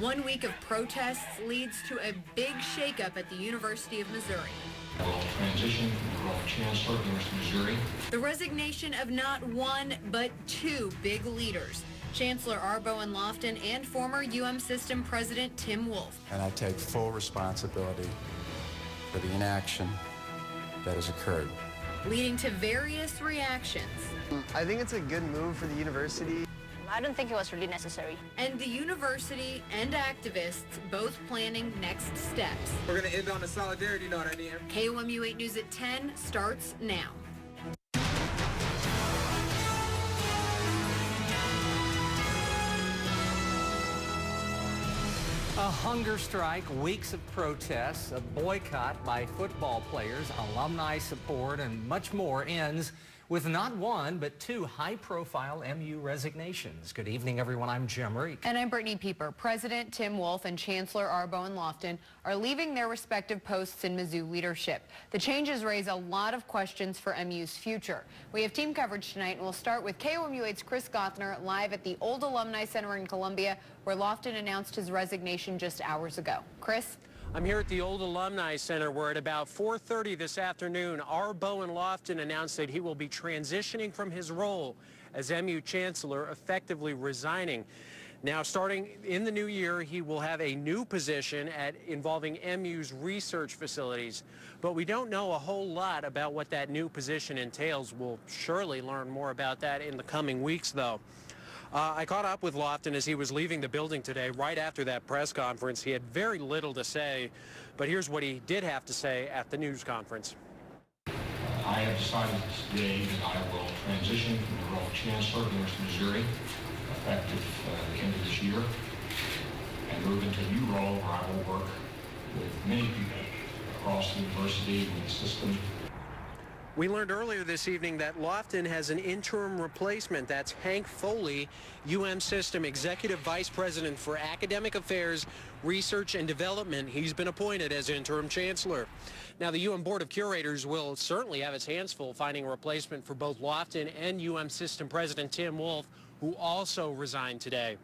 1 week of protests leads to a big shakeup at the University of Missouri. I will transition from the role of Chancellor of the University of Missouri. The resignation of not one, but two big leaders. Chancellor Bowen Loftin and former System President Tim Wolfe. And I take full responsibility for the inaction that has occurred. Leading to various reactions. I think it's a good move for the university. I don't think it was really necessary. And the university and activists both planning next steps. We're going to end on a solidarity note, I need. KOMU 8 News at 10 starts now. A hunger strike, weeks of protests, a boycott by football players, alumni support, and much more ends with not one, but two high-profile MU resignations. Good evening, everyone. I'm Jim Reek. And I'm Brittany Pieper. President Tim Wolfe and Chancellor Bowen Loftin are leaving their respective posts in Mizzou leadership. The changes raise a lot of questions for MU's future. We have team coverage tonight, and we'll start with KOMU 8's Chris Gothner live at the Old Alumni Center in Columbia, where Loftin announced his resignation just hours ago. Chris? I'm here at the Old Alumni Center where at about 4:30 this afternoon, Bowen Loftin announced that he will be transitioning from his role as MU Chancellor, effectively resigning. Now, starting in the new year, he will have a new position involving MU's research facilities. But we don't know a whole lot about what that new position entails. We'll surely learn more about that in the coming weeks, though. I caught up with Loftin as he was leaving the building today. Right after that press conference, he had very little to say, but here's what he did have to say at the news conference. I have decided today that I will transition from the role of Chancellor of the University of Missouri, effective the end of this year, and move into a new role where I will work with many people across the university and the system. We learned earlier this evening that Loftin has an interim replacement. That's Hank Foley, System Executive Vice President for Academic Affairs, Research and Development. He's been appointed as interim chancellor. Now, the Board of Curators will certainly have its hands full finding a replacement for both Loftin and System President Tim Wolfe, who also resigned today.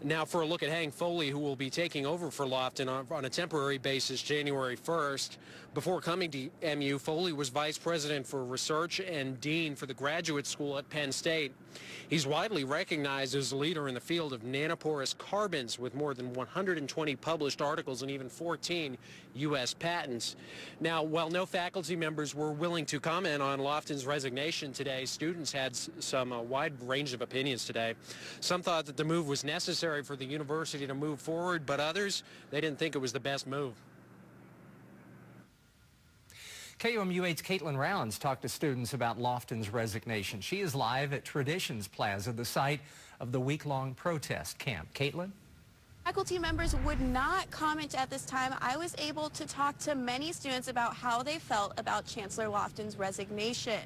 Now, for a look at Hank Foley, who will be taking over for Loftin on a temporary basis January 1st. Before coming to MU, Foley was vice president for research and dean for the graduate school at Penn State. He's widely recognized as a leader in the field of nanoporous carbons with more than 120 published articles and even 14 U.S. patents. Now, while no faculty members were willing to comment on Loftin's resignation today, students had some wide range of opinions today. Some thought that the move was necessary for the university to move forward, but others, they didn't think it was the best move. KOMU 8's Caitlin Rounds talked to students about Loftin's resignation. She is live at Traditions Plaza, the site of the week-long protest camp. Caitlin? Faculty members would not comment at this time. I was able to talk to many students about how they felt about Chancellor Loftin's resignation.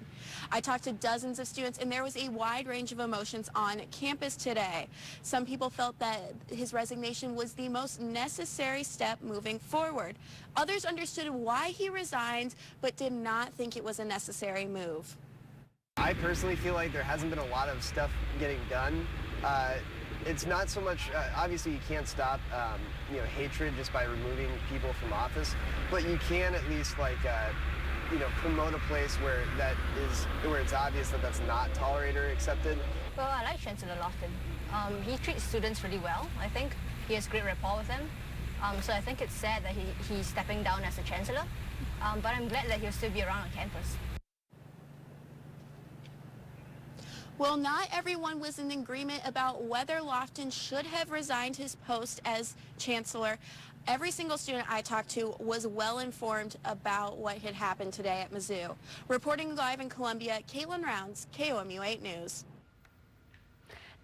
I talked to dozens of students, and there was a wide range of emotions on campus today. Some people felt that his resignation was the most necessary step moving forward. Others understood why he resigned, but did not think it was a necessary move. I personally feel like there hasn't been a lot of stuff getting done. It's not so much, obviously you can't stop, hatred just by removing people from office, but you can at least promote a place where it's obvious that that's not tolerated or accepted. Well, I like Chancellor Loftin. He treats students really well, I think. He has great rapport with them. So I think it's sad that he's stepping down as a chancellor, but I'm glad that he'll still be around on campus. Well, not everyone was in agreement about whether Loftin should have resigned his post as chancellor. Every single student I talked to was well informed about what had happened today at Mizzou. Reporting live in Columbia, Caitlin Rounds, KOMU 8 News.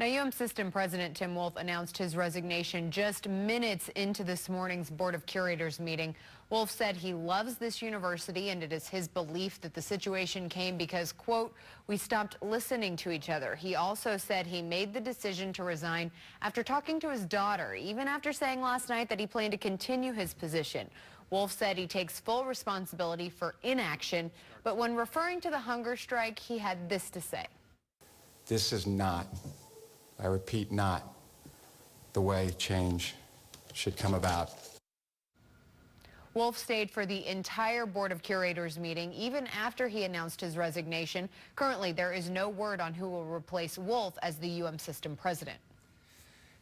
Now, System President Tim Wolfe announced his resignation just minutes into this morning's Board of Curators meeting. Wolfe said he loves this university, and it is his belief that the situation came because, quote, we stopped listening to each other. He also said he made the decision to resign after talking to his daughter, even after saying last night that he planned to continue his position. Wolfe said he takes full responsibility for inaction, but when referring to the hunger strike, he had this to say. This is not, I repeat, not the way change should come about. Wolfe stayed for the entire Board of Curators meeting, even after he announced his resignation. Currently, there is no word on who will replace Wolfe as the UM system president.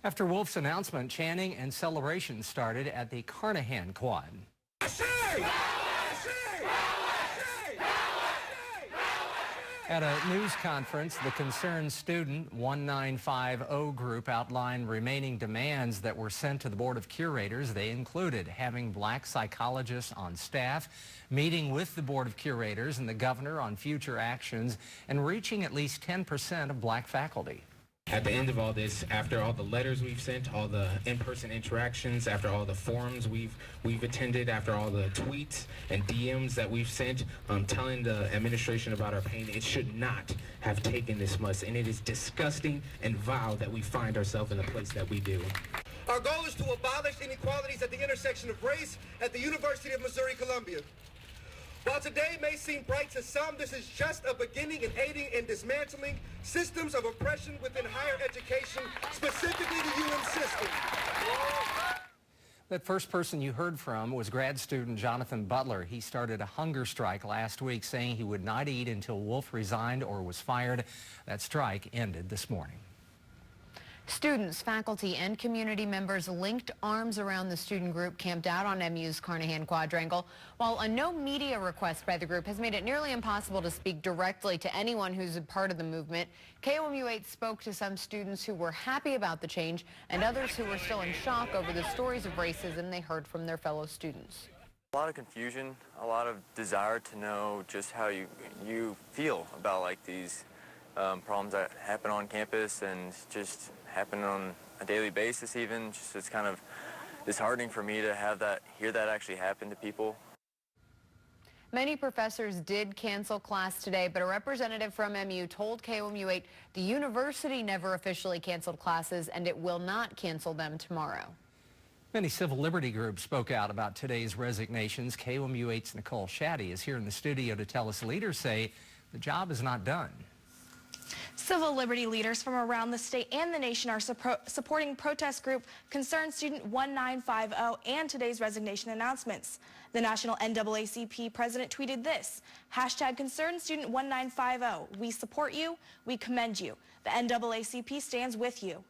After Wolfe's announcement, chanting and celebration started at the Carnahan Quad. At a news conference, the concerned student 1950 group outlined remaining demands that were sent to the Board of Curators. They included having black psychologists on staff, meeting with the Board of Curators and the governor on future actions, and reaching at least 10% of black faculty. At the end of all this, after all the letters we've sent, all the in-person interactions, after all the forums we've attended, after all the tweets and DMs that we've sent, telling the administration about our pain, it should not have taken this much, and it is disgusting and vile that we find ourselves in the place that we do. Our goal is to abolish inequalities at the intersection of race at the University of Missouri-Columbia. While today may seem bright to some, this is just a beginning in aiding and dismantling systems of oppression within higher education, specifically the UM system. That first person you heard from was grad student Jonathan Butler. He started a hunger strike last week, saying he would not eat until Wolfe resigned or was fired. That strike ended this morning. Students, faculty, and community members linked arms around the student group camped out on MU's Carnahan Quadrangle, while a no media request by the group has made it nearly impossible to speak directly to anyone who's a part of the movement. KOMU 8 spoke to some students who were happy about the change and others who were still in shock over the stories of racism they heard from their fellow students. A lot of confusion, a lot of desire to know just how you feel about like these problems that happen on campus and just happen on a daily basis even. Just it's kind of disheartening for me to hear that actually happen to people. Many professors did cancel class today, but a representative from MU told KOMU 8 the university never officially canceled classes and it will not cancel them tomorrow. Many civil liberty groups spoke out about today's resignations. KOMU 8's Nicole Shaddy is here in the studio to tell us leaders say the job is not done. Civil liberty leaders from around the state and the nation are supporting protest group Concerned Student 1950 and today's resignation announcements. The National NAACP president tweeted this, #Concerned Student 1950. We support you. We commend you. The NAACP stands with you.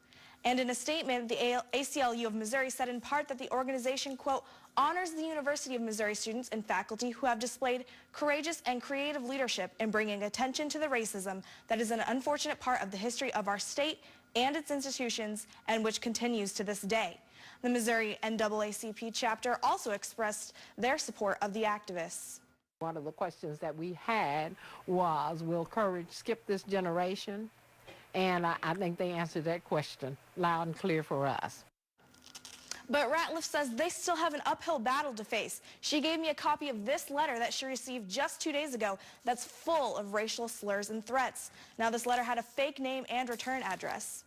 And in a statement, the ACLU of Missouri said in part that the organization, quote, honors the University of Missouri students and faculty who have displayed courageous and creative leadership in bringing attention to the racism that is an unfortunate part of the history of our state and its institutions and which continues to this day. The Missouri NAACP chapter also expressed their support of the activists. One of the questions that we had was, will courage skip this generation? And I think they answered that question loud and clear for us. But Ratliff says they still have an uphill battle to face. She gave me a copy of this letter that she received just 2 days ago that's full of racial slurs and threats. Now, this letter had a fake name and return address.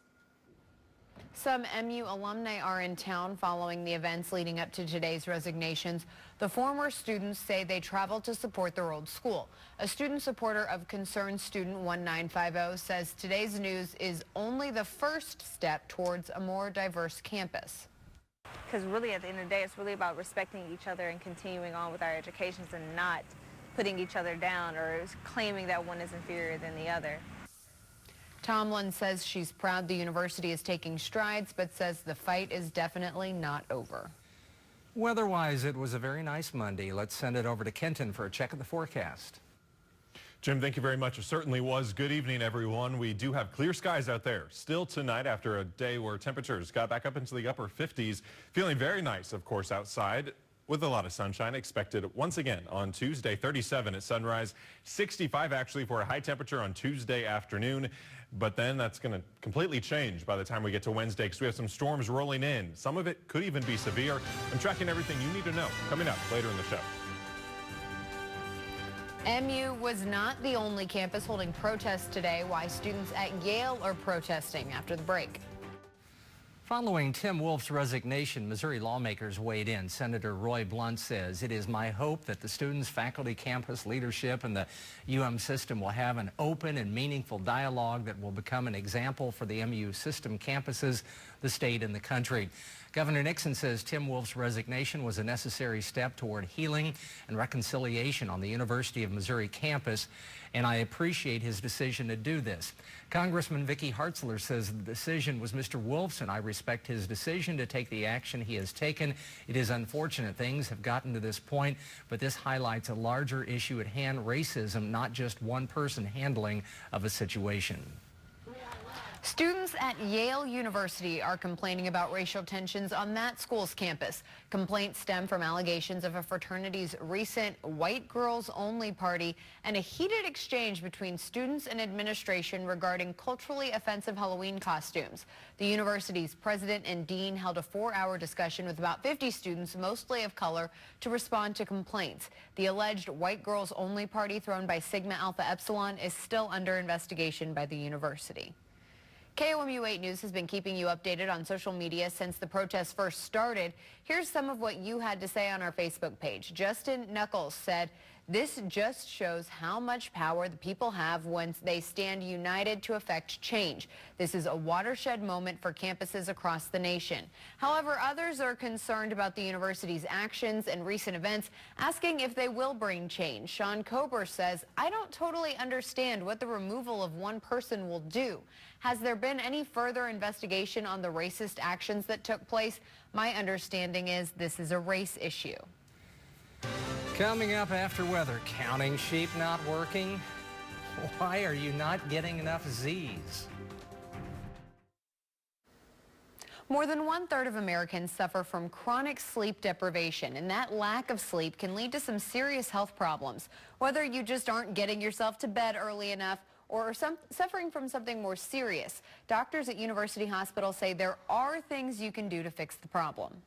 Some MU alumni are in town following the events leading up to today's resignations. The former students say they traveled to support their old school. A student supporter of Concerned Student 1950 says today's news is only the first step towards a more diverse campus. Because really at the end of the day, it's really about respecting each other and continuing on with our educations and not putting each other down or claiming that one is inferior than the other. Tomlin says she's proud the university is taking strides, but says the fight is definitely not over. Weather-wise, it was a very nice Monday. Let's send it over to Kenton for a check of the forecast. Jim, thank you very much. It certainly was. Good evening, everyone. We do have clear skies out there still tonight after a day where temperatures got back up into the upper 50s. Feeling very nice, of course, outside with a lot of sunshine expected once again on Tuesday. 37 at sunrise, 65 actually for a high temperature on Tuesday afternoon. But then that's going to completely change by the time we get to Wednesday because we have some storms rolling in. Some of it could even be severe. I'm tracking everything you need to know coming up later in the show. MU was not the only campus holding protests today. Why students at Yale are protesting after the break. Following Tim Wolfe's resignation, Missouri lawmakers weighed in. Senator Roy Blunt says, it is my hope that the students, faculty, campus leadership, and the UM system will have an open and meaningful dialogue that will become an example for the MU system campuses, the state, and the country. Governor Nixon says Tim Wolfe's resignation was a necessary step toward healing and reconciliation on the University of Missouri campus, and I appreciate his decision to do this. Congressman Vicky Hartzler says the decision was Mr. Wolfe's, and I respect his decision to take the action he has taken. It is unfortunate things have gotten to this point, but this highlights a larger issue at hand, racism, not just one person handling of a situation. Students at Yale University are complaining about racial tensions on that school's campus. Complaints stem from allegations of a fraternity's recent white girls only party and a heated exchange between students and administration regarding culturally offensive Halloween costumes. The university's president and dean held a 4-hour discussion with about 50 students, mostly of color, to respond to complaints. The alleged white girls only party thrown by Sigma Alpha Epsilon is still under investigation by the university. KOMU 8 News has been keeping you updated on social media since the protests first started. Here's some of what you had to say on our Facebook page. Justin Knuckles said, "This just shows how much power the people have when they stand united to affect change. This is a watershed moment for campuses across the nation." However, others are concerned about the university's actions and recent events, asking if they will bring change. Sean Kober says, "I don't totally understand what the removal of one person will do. Has there been any further investigation on the racist actions that took place? My understanding is this is a race issue." Coming up after weather, counting sheep not working? Why are you not getting enough Z's? More than 1/3 of Americans suffer from chronic sleep deprivation, and that lack of sleep can lead to some serious health problems. Whether you just aren't getting yourself to bed early enough or suffering from something more serious, doctors at University Hospital say there are things you can do to fix the problem.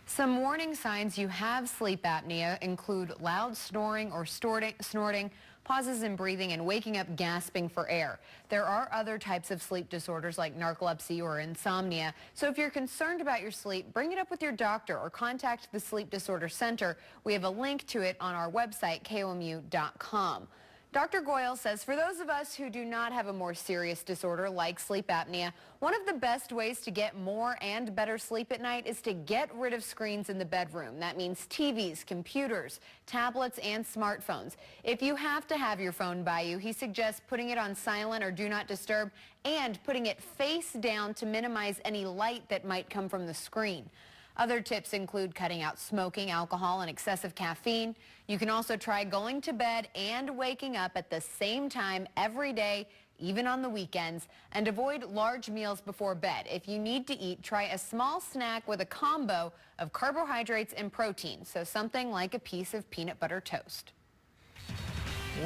Some warning signs you have sleep apnea include loud snoring or snorting, pauses in breathing, and waking up gasping for air. There are other types of sleep disorders like narcolepsy or insomnia. So if you're concerned about your sleep, bring it up with your doctor or contact the Sleep Disorder Center. We have a link to it on our website, KOMU.com. Dr. Goyle says for those of us who do not have a more serious disorder like sleep apnea, one of the best ways to get more and better sleep at night is to get rid of screens in the bedroom. That means TVs, computers, tablets, and smartphones. If you have to have your phone by you, he suggests putting it on silent or do not disturb and putting it face down to minimize any light that might come from the screen. Other tips include cutting out smoking, alcohol, and excessive caffeine. You can also try going to bed and waking up at the same time every day, even on the weekends, and avoid large meals before bed. If you need to eat, try a small snack with a combo of carbohydrates and protein, so something like a piece of peanut butter toast.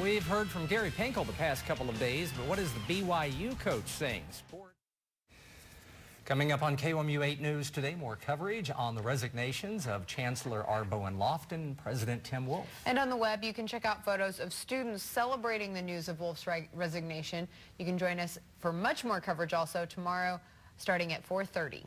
We've heard from Gary Pinkel the past couple of days, but what is the BYU coach saying? Coming up on KOMU 8 News today, more coverage on the resignations of Chancellor Bowen Loftin and President Tim Wolfe. And on the web, you can check out photos of students celebrating the news of Wolfe's resignation. You can join us for much more coverage also tomorrow, starting at 4:30.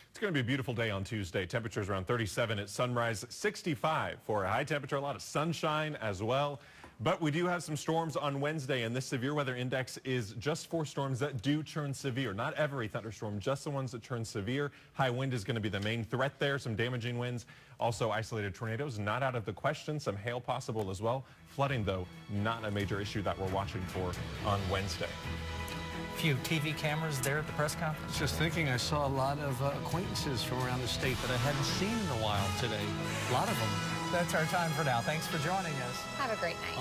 It's going to be a beautiful day on Tuesday. Temperatures around 37 at sunrise, 65 for a high temperature, a lot of sunshine as well. But we do have some storms on Wednesday, and this severe weather index is just for storms that do turn severe. Not every thunderstorm, just the ones that turn severe. High wind is going to be the main threat there, some damaging winds. Also isolated tornadoes, not out of the question. Some hail possible as well. Flooding, though, not a major issue that we're watching for on Wednesday. Few TV cameras there at the press conference. Just thinking, I saw a lot of acquaintances from around the state that I hadn't seen in a while today. A lot of them. That's our time for now. Thanks for joining us. Have a great night.